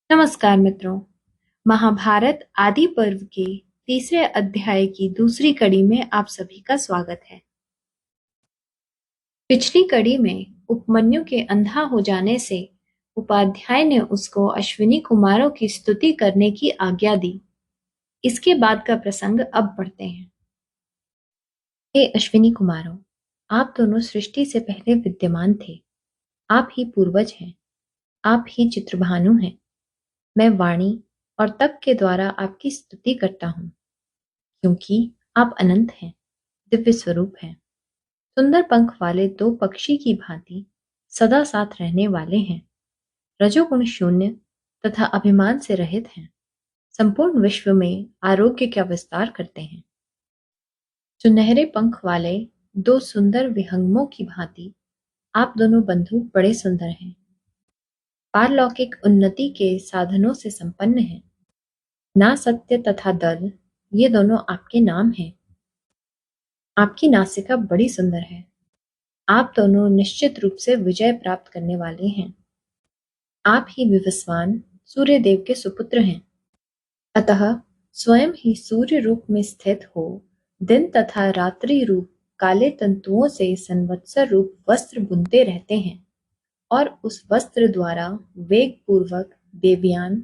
नमस्कार मित्रों। महाभारत आदि पर्व के तीसरे अध्याय की दूसरी कड़ी में आप सभी का स्वागत है। पिछली कड़ी में उपमन्यु के अंधा हो जाने से उपाध्याय ने उसको अश्विनी कुमारों की स्तुति करने की आज्ञा दी। इसके बाद का प्रसंग अब पढ़ते हैं। हे अश्विनी कुमारों, आप दोनों सृष्टि से पहले विद्यमान थे। आप ही पूर्वज हैं। आप ही चित्रभानु हैं। मैं वाणी और तप के द्वारा आपकी स्तुति करता हूँ, क्योंकि आप अनंत हैं, दिव्य स्वरूप हैं, सुंदर पंख वाले दो पक्षी की भांति सदा साथ रहने वाले हैं, रजोगुण शून्य तथा अभिमान से रहित हैं, संपूर्ण विश्व में आरोग्य का विस्तार करते हैं। सुनहरे पंख वाले दो सुंदर विहंगमों की भांति आप दोनों बंधु बड़े सुंदर हैं, पारलौकिक उन्नति के साधनों से संपन्न हैं। ना सत्य तथा दल, ये दोनों आपके नाम हैं। आपकी नासिका बड़ी सुंदर है। आप दोनों निश्चित रूप से विजय प्राप्त करने वाले हैं। आप ही विवस्वान सूर्य देव के सुपुत्र हैं, अतः स्वयं ही सूर्य रूप में स्थित हो दिन तथा रात्रि रूप काले तंतुओं से संवत्सर रूप वस्त्र बुनते रहते हैं और उस वस्त्र द्वारा वेग पूर्वक देवयान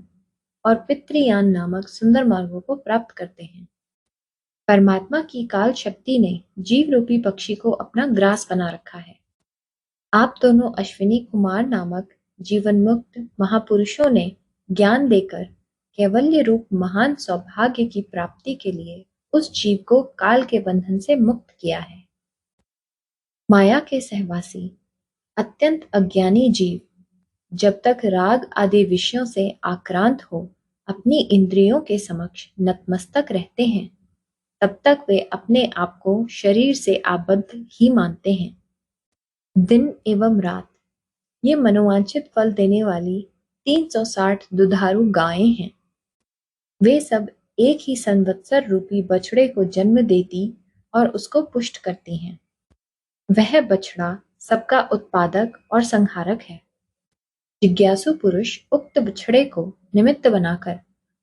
और पितृयान नामक सुंदर मार्गों को प्राप्त करते हैं। परमात्मा की काल शक्ति ने जीव रूपी पक्षी को अपना ग्रास बना रखा है। आप दोनों अश्विनी कुमार नामक जीवन मुक्त महापुरुषों ने ज्ञान देकर कैवल्य रूप महान सौभाग्य की प्राप्ति के लिए उस जीव को काल के बंधन से मुक्त किया है। माया के सहवासी अत्यंत अज्ञानी जीव जब तक राग आदि विषयों से आक्रांत हो अपनी इंद्रियों के समक्ष नतमस्तक रहते हैं, तब तक वे अपने आप को शरीर से आबद्ध ही मानते हैं। दिन एवं रात, ये मनोवांछित फल देने वाली 360 दुधारू गायें हैं। वे सब एक ही संवत्सर रूपी बछड़े को जन्म देती और उसको पुष्ट करती हैं। वह बछड़ा सबका उत्पादक और संहारक है। जिज्ञासु पुरुष उक्त बछड़े को निमित्त बनाकर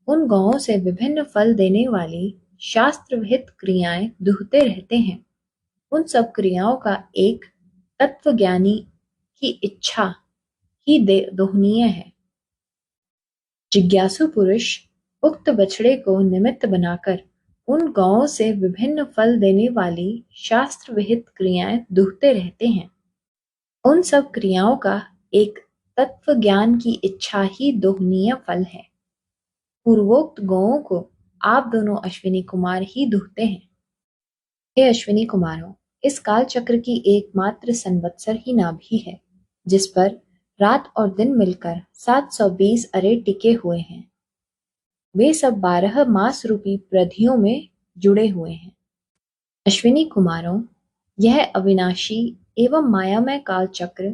उन गौओं से विभिन्न फल देने वाली शास्त्र विहित क्रियाएं दुहते रहते हैं। उन सब क्रियाओं का एक तत्वज्ञानी की इच्छा ही दोहनीय है। जिज्ञासु पुरुष उक्त बछड़े को निमित्त बनाकर उन गौओं से विभिन्न फल देने वाली शास्त्र विहित क्रियाएं दुहते रहते हैं। उन सब क्रियाओं का एक तत्व ज्ञान की इच्छा ही दोहनीय फल है। पूर्वोक्त गौओं को आप दोनों अश्विनी कुमार ही दुहते हैं। हे अश्विनी कुमारों, इस काल चक्र की एकमात्र संवत्सर ही नाभि है, जिस पर रात और दिन मिलकर 720 अरे टिके हुए हैं। वे सब 12 मास रूपी प्रधियों में जुड़े हुए हैं। अश्विनी कुमारों, यह अविनाशी एवं मायामय काल चक्र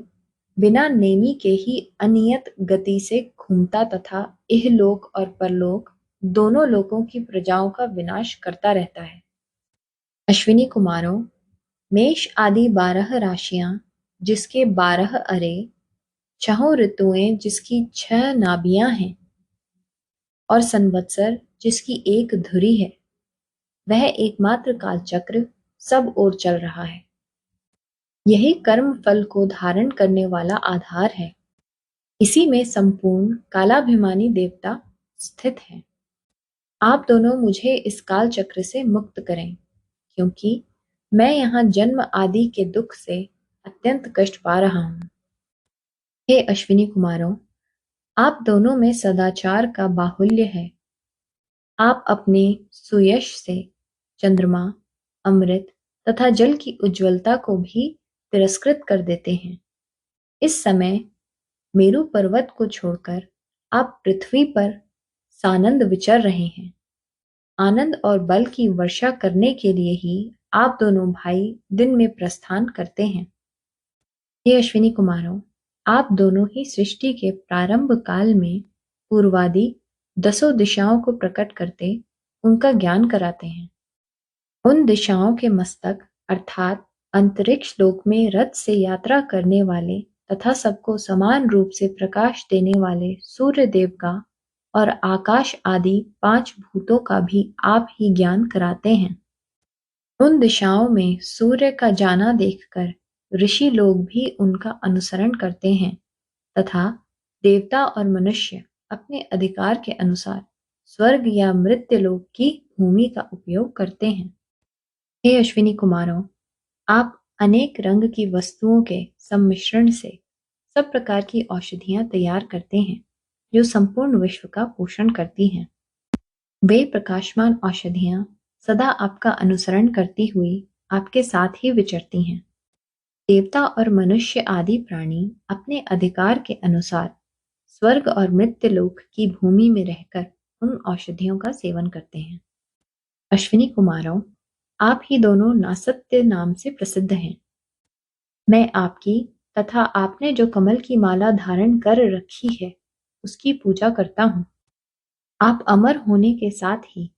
बिना नेमी के ही अनियत गति से घूमता तथा इहलोक और परलोक दोनों लोकों की प्रजाओं का विनाश करता रहता है। अश्विनी कुमारों, मेष आदि 12 राशियां जिसके 12 अरे, 6 ऋतुएं जिसकी 6 नाभियां हैं और संवत्सर जिसकी एक धुरी है, वह एकमात्र कालचक्र सब ओर चल रहा है। यही कर्म फल को धारण करने वाला आधार है। इसी में संपूर्ण कालाभिमानी देवता स्थित है। आप दोनों मुझे इस काल चक्र से मुक्त करें, क्योंकि मैं यहाँ जन्म आदि के दुख से अत्यंत कष्ट पा रहा हूँ। हे अश्विनी कुमारों, आप दोनों में सदाचार का बाहुल्य है। आप अपने सुयश से चंद्रमा, अमृत तथा जल की उज्ज्वलता को भी तिरस्कृत कर देते हैं। इस समय मेरु पर्वत को छोड़कर आप पृथ्वी पर सानंद विचर रहे हैं। आनंद और बल की वर्षा करने के लिए ही आप दोनों भाई दिन में प्रस्थान करते हैं। हे अश्विनी कुमारों, आप दोनों ही सृष्टि के प्रारंभ काल में पूर्वादि 10 दिशाओं को प्रकट करते उनका ज्ञान कराते हैं। उन दिशाओं के मस्तक अर्थात अंतरिक्ष लोक में रथ से यात्रा करने वाले तथा सबको समान रूप से प्रकाश देने वाले सूर्य देव का और आकाश आदि 5 भूतों का भी आप ही ज्ञान कराते हैं। उन दिशाओं में सूर्य का जाना देखकर ऋषि लोग भी उनका अनुसरण करते हैं तथा देवता और मनुष्य अपने अधिकार के अनुसार स्वर्ग या मृत्युलोक की भूमि का उपयोग करते हैं। हे अश्विनी कुमारों, आप अनेक रंग की वस्तुओं के सम्मिश्रण से सब प्रकार की औषधियां तैयार करते हैं जो संपूर्ण विश्व का पोषण करती हैं। वे प्रकाशमान औषधियां सदा आपका अनुसरण करती हुई आपके साथ ही विचरती हैं। देवता और मनुष्य आदि प्राणी अपने अधिकार के अनुसार स्वर्ग और मृत्युलोक की भूमि में रहकर उन औषधियों का सेवन करते हैं। अश्विनी कुमारों, आप ही दोनों नासत्य नाम से प्रसिद्ध हैं। मैं आपकी तथा आपने जो कमल की माला धारण कर रखी है उसकी पूजा करता हूँ। आप अमर होने के साथ ही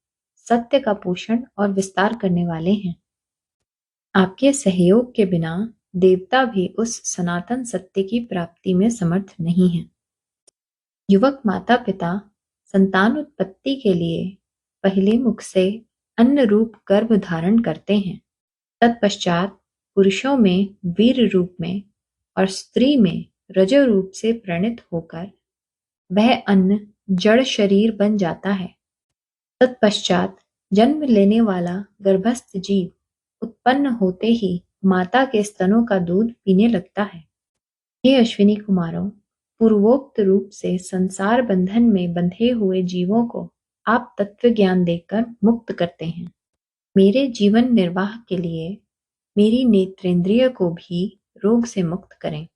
सत्य का पोषण और विस्तार करने वाले हैं। आपके सहयोग के बिना देवता भी उस सनातन सत्य की प्राप्ति में समर्थ नहीं है। युवक माता पिता संतान उत्पत्ति के लिए पहले मुख से अन्न रूप गर्भ धारण करते हैं। तत्पश्चात पुरुषों में वीर रूप में और स्त्री में रजो रूप से प्रणित होकर वह अन्न जड़ शरीर बन जाता है। तत्पश्चात जन्म लेने वाला गर्भस्थ जीव उत्पन्न होते ही माता के स्तनों का दूध पीने लगता है। हे अश्विनी कुमारों, पूर्वोक्त रूप से संसार बंधन में बंधे हुए जीवों को आप तत्व ज्ञान देकर मुक्त करते हैं। मेरे जीवन निर्वाह के लिए मेरी नेत्रेंद्रिय को भी रोग से मुक्त करें।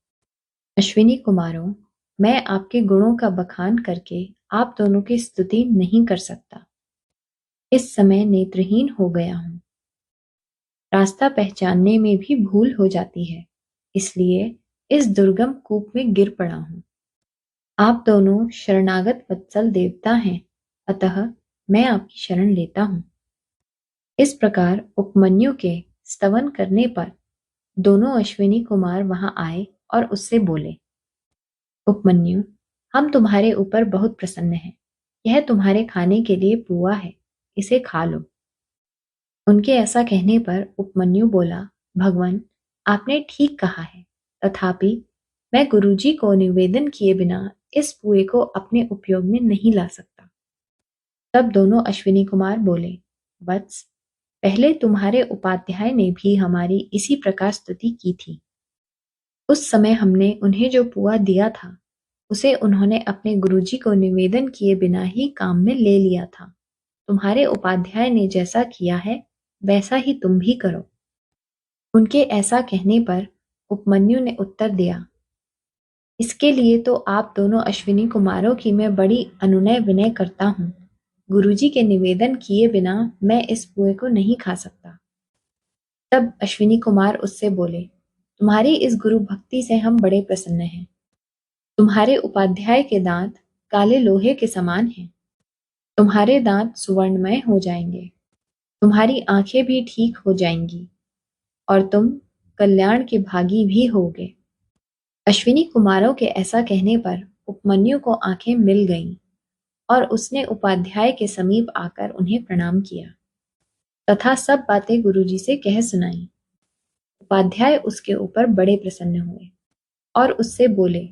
अश्विनी कुमारों, मैं आपके गुणों का बखान करके आप दोनों की स्तुति नहीं कर सकता। इस समय नेत्रहीन हो गया हूँ। रास्ता पहचानने में भी भूल हो जाती है, इसलिए इस दुर्गम कूप में गिर पड़ा हूँ। आप दोनों शरणागत वत्सल देवता हैं, अतः मैं आपकी शरण लेता हूँ। इस प्रकार उपमन्यु के स्तवन करने पर दोनों अश्विनी कुमार वहां आए और उससे बोले, उपमन्यु, हम तुम्हारे ऊपर बहुत प्रसन्न हैं। यह तुम्हारे खाने के लिए पुआ है, इसे खा लो। उनके ऐसा कहने पर उपमन्यु बोला, भगवान, आपने ठीक कहा है, तथापि मैं गुरुजी को निवेदन किए बिना इस पुए को अपने उपयोग में नहीं ला सकता। तब दोनों अश्विनी कुमार बोले, वत्स, पहले तुम्हारे उपाध्याय ने भी हमारी इसी प्रकार स्तुति की थी। उस समय हमने उन्हें जो पुआ दिया था उसे उन्होंने अपने गुरुजी को निवेदन किए बिना ही काम में ले लिया था। तुम्हारे उपाध्याय ने जैसा किया है वैसा ही तुम भी करो। उनके ऐसा कहने पर उपमन्यु ने उत्तर दिया, इसके लिए तो आप दोनों अश्विनी कुमारों की मैं बड़ी अनुनय विनय करता हूँ। गुरुजी के निवेदन किए बिना मैं इस पुए को नहीं खा सकता। तब अश्विनी कुमार उससे बोले, तुम्हारी इस गुरु भक्ति से हम बड़े प्रसन्न हैं। तुम्हारे उपाध्याय के दांत काले लोहे के समान हैं। तुम्हारे दांत सुवर्णमय हो जाएंगे। तुम्हारी आंखें भी ठीक हो जाएंगी और तुम कल्याण के भागी भी होगे। अश्विनी कुमारों के ऐसा कहने पर उपमन्यु को आंखें मिल गईं और उसने उपाध्याय के समीप आकर उन्हें प्रणाम किया तथा सब बातें गुरुजी से कह सुनाई। उपाध्याय उसके ऊपर बड़े प्रसन्न हुए और उससे बोले,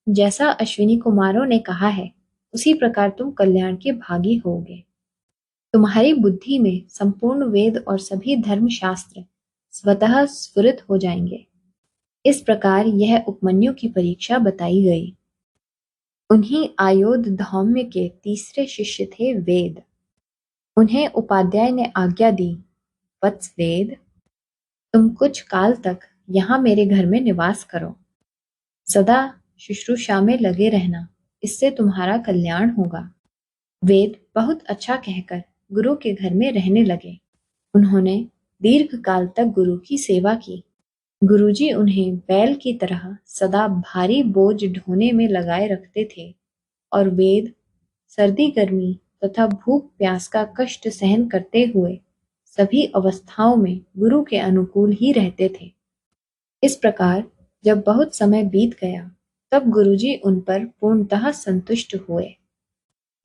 जैसा अश्विनी कुमारों ने कहा है उसी प्रकार तुम कल्याण के भागी होगे। तुम्हारी बुद्धि में संपूर्ण वेद और सभी धर्मशास्त्र स्वतः स्फुरित हो जाएंगे। इस प्रकार यह उपमन्यु की परीक्षा बताई गई। उन्हीं आयोध धौम्य के तीसरे शिष्य थे वेद। उन्हें उपाध्याय ने आज्ञा दी, वत्स वेद, तुम कुछ काल तक यहाँ मेरे घर में निवास करो। सदा शुश्रूषा में लगे रहना, इससे तुम्हारा कल्याण होगा। वेद बहुत अच्छा कहकर गुरु के घर में रहने लगे। उन्होंने दीर्घ काल तक गुरु की सेवा की। गुरुजी उन्हें बैल की तरह सदा भारी बोझ ढोने में लगाए रखते थे और वेद सर्दी गर्मी तथा भूख प्यास का कष्ट सहन करते हुए सभी अवस्थाओं में गुरु के अनुकूल ही रहते थे। इस प्रकार जब बहुत समय बीत गया तब गुरुजी उन पर पूर्णतः संतुष्ट हुए।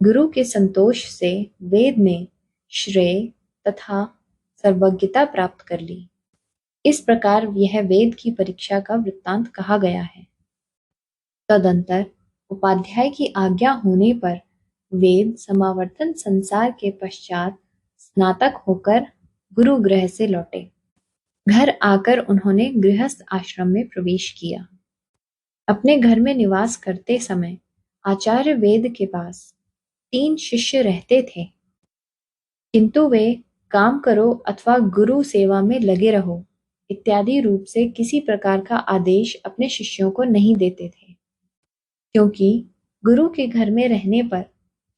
गुरु के संतोष से वेद ने श्रेय तथा सर्वज्ञता प्राप्त कर ली। इस प्रकार यह वेद की परीक्षा का वृत्तांत कहा गया है। तदंतर उपाध्याय की आज्ञा होने पर वेद समावर्तन संसार के पश्चात स्नातक होकर गुरु गृह से लौटे। घर आकर उन्होंने गृहस्थ आश्रम में प्रवेश किया। अपने घर में निवास करते समय आचार्य वेद के पास 3 शिष्य रहते थे, किंतु वे काम करो अथवा गुरु सेवा में लगे रहो इत्यादि रूप से किसी प्रकार का आदेश अपने शिष्यों को नहीं देते थे, क्योंकि गुरु के घर में रहने पर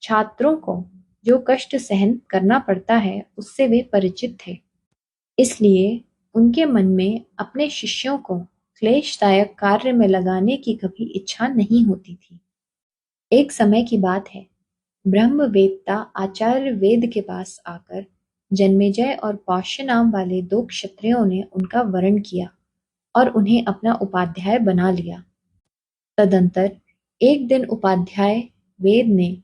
छात्रों को जो कष्ट सहन करना पड़ता है उससे वे परिचित थे। इसलिए उनके मन में अपने शिष्यों को क्लेशदायक कार्य में लगाने की कभी इच्छा नहीं होती थी। एक समय की बात है, ब्रह्मवेत्ता आचार्य वेद के पास आकर जन्मेजय और पौष्य नाम वाले 2 क्षत्रियों ने उनका वरण किया और उन्हें अपना उपाध्याय बना लिया। तदंतर एक दिन उपाध्याय वेद ने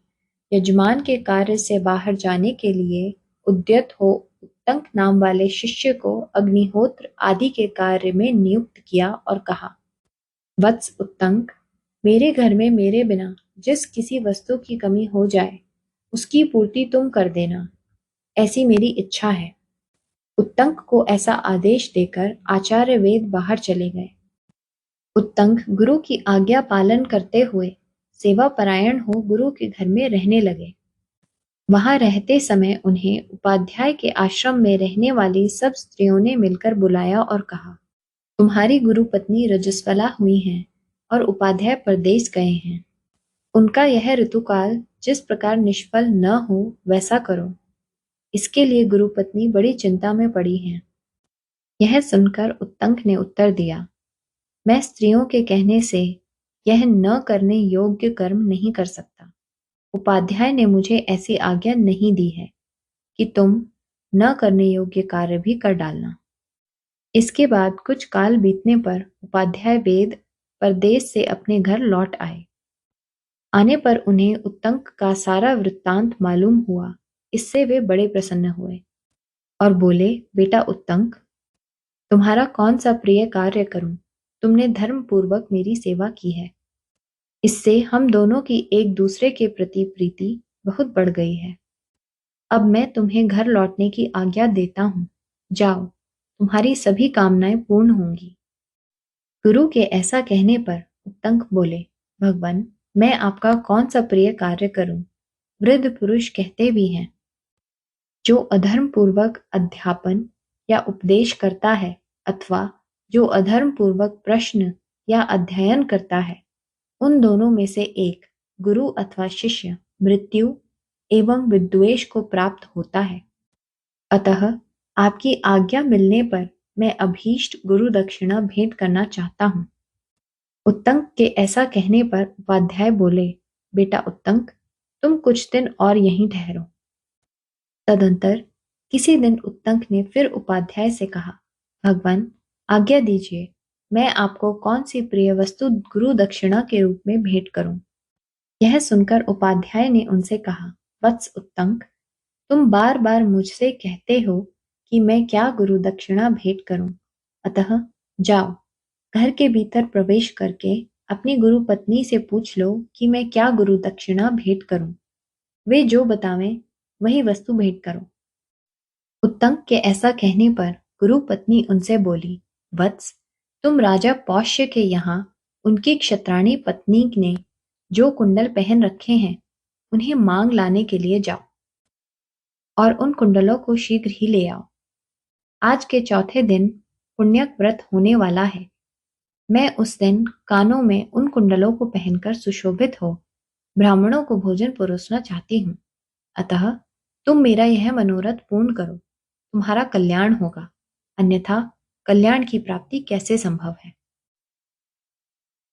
यजमान के कार्य से बाहर जाने के लिए उद्यत हो उत्तंक नाम वाले शिष्य को अग्निहोत्र आदि के कार्य में नियुक्त किया और कहा, वत्स उत्तंक, मेरे घर में मेरे बिना जिस किसी वस्तु की कमी हो जाए उसकी पूर्ति तुम कर देना, ऐसी मेरी इच्छा है। उत्तंक को ऐसा आदेश देकर आचार्य वेद बाहर चले गए। उत्तंक गुरु की आज्ञा पालन करते हुए सेवा परायण हो गुरु के घर में रहने लगे। वहां रहते समय उन्हें उपाध्याय के आश्रम में रहने वाली सब स्त्रियों ने मिलकर बुलाया और कहा, तुम्हारी गुरु पत्नी रजस्वला हुई हैं और उपाध्याय परदेश गए हैं। उनका यह ऋतुकाल जिस प्रकार निष्फल न हो वैसा करो। इसके लिए गुरु पत्नी बड़ी चिंता में पड़ी हैं। यह सुनकर उत्तंक ने उत्तर दिया, मैं स्त्रियों के कहने से यह न करने योग्य कर्म नहीं कर सकता। उपाध्याय ने मुझे ऐसी आज्ञा नहीं दी है कि तुम न करने योग्य कार्य भी कर डालना। इसके बाद कुछ काल बीतने पर उपाध्याय वेद परदेश से अपने घर लौट आए। आने पर उन्हें उत्तंक का सारा वृत्तांत मालूम हुआ। इससे वे बड़े प्रसन्न हुए और बोले, बेटा उत्तंक, तुम्हारा कौन सा प्रिय कार्य करूं? तुमने धर्म पूर्वक मेरी सेवा की है। इससे हम दोनों की एक दूसरे के प्रति प्रीति बहुत बढ़ गई है। अब मैं तुम्हें घर लौटने की आज्ञा देता हूँ। जाओ, तुम्हारी सभी कामनाएं पूर्ण होंगी। गुरु के ऐसा कहने पर उत्तंक बोले, भगवान, मैं आपका कौन सा प्रिय कार्य करूं? वृद्ध पुरुष कहते भी हैं, जो अधर्म पूर्वक अध्यापन या उपदेश करता है अथवा जो अधर्म पूर्वक प्रश्न या अध्ययन करता है, उन दोनों में से एक, गुरु अथवा शिष्य, मृत्यु एवं विद्वेष को प्राप्त होता है। अतः आपकी आज्ञा मिलने पर मैं अभीष्ट गुरु दक्षिणा भेंट करना चाहता हूँ। उत्तंक के ऐसा कहने पर उपाध्याय बोले, बेटा उत्तंक, तुम कुछ दिन और यहीं ठहरो। तदंतर किसी दिन उत्तंक ने फिर उपाध्याय से कहा, भगवान, आज्ञा दीजिए, मैं आपको कौन सी प्रिय वस्तु गुरु दक्षिणा के रूप में भेंट करूं? यह सुनकर उपाध्याय ने उनसे कहा, वत्स उत्तंक, तुम बार बार मुझसे कहते हो कि मैं क्या गुरु दक्षिणा भेंट करूं, अतः जाओ, घर के भीतर प्रवेश करके अपनी गुरु पत्नी से पूछ लो कि मैं क्या गुरु दक्षिणा भेंट करूं। वे जो बतावें वही वस्तु भेंट करो। उत्तंक के ऐसा कहने पर गुरु पत्नी उनसे बोली, वत्स, तुम राजा पौष्य के यहाँ उनकी क्षत्राणी पत्नी ने जो कुंडल पहन रखे हैं उन्हें मांग लाने के लिए जाओ और उन कुंडलों को शीघ्र ही ले आओ। आज के चौथे दिन पुण्यक व्रत होने वाला है। मैं उस दिन कानों में उन कुंडलों को पहनकर सुशोभित हो ब्राह्मणों को भोजन परोसना चाहती हूँ। अतः तुम मेरा यह मनोरथ पूर्ण करो, तुम्हारा कल्याण होगा, अन्यथा कल्याण की प्राप्ति कैसे संभव है।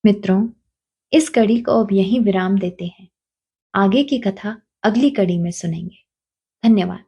मित्रों, इस कड़ी को अब यहीं विराम देते हैं। आगे की कथा अगली कड़ी में सुनेंगे। धन्यवाद।